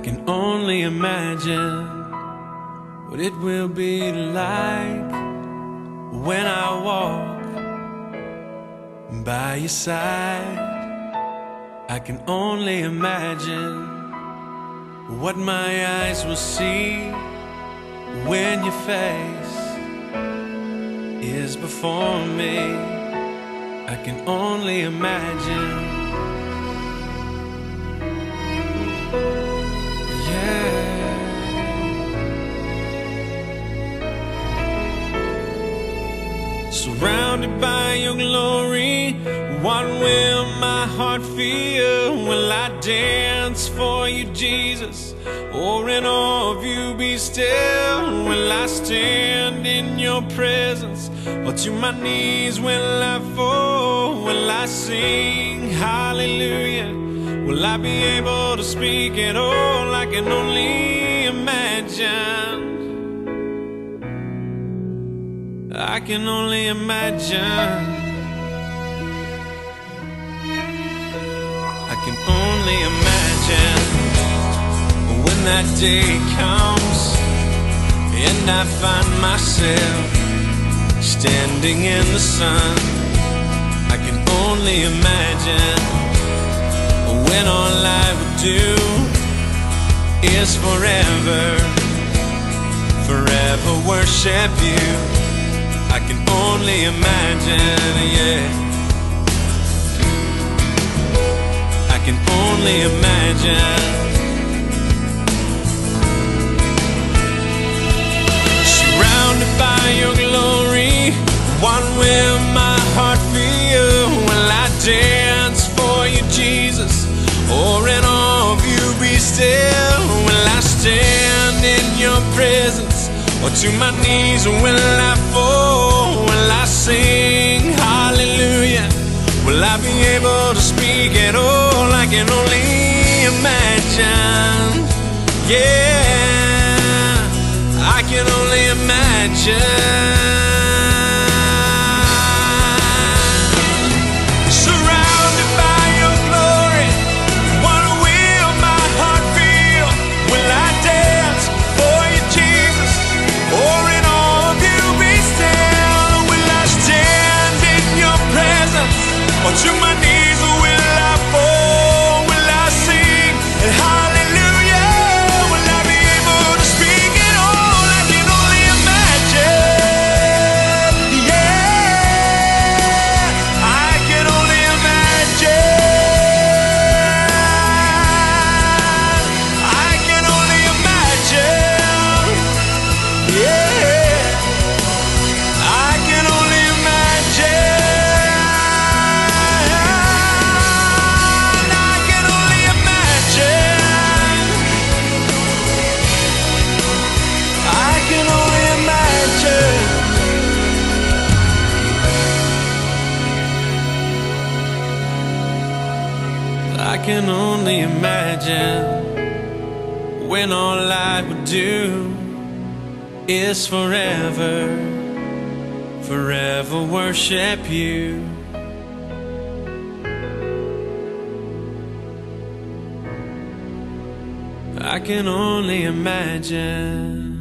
can only imagine what it will be like when I walk by your side. I can only imagine what my eyes will see when your face is before me. I can only imagine. Surrounded by your glory, what will my heart feel? Will I dance for you, Jesus, or in awe of you be still? Will I stand in your presence, or to my knees will I fall? Will I sing hallelujah? Will I be able to speak at all? I can only imagine. I can only imagine. I can only imagine when that day comes and I find myself standing in the sun. I can only imagine when all I would do is forever, forever worship you. I can only imagine, yeah. I can only imagine. Surrounded by your glory, what will my heart feel? Will I dance for you, Jesus, or in awe of you be still? Will I stand in your presence, or to my knees will I fall? Will I sing hallelujah? Will I be able to speak at all? I can only imagine. Yeah, I can only imagine. Surrounded by your glory, what will my heart feel? Will I dance for you, Jesus, or in awe of you be still? Will I stand in your presence, or to my knees will I fall? Will I sing hallelujah? Will I be able to speak at all? I can only imagine. Yeah, I can only imagine. I can only imagine. Yeah, I can only imagine. I can only imagine. I can only imagine. I can only imagine when all I would do is forever, forever worship you. I can only imagine.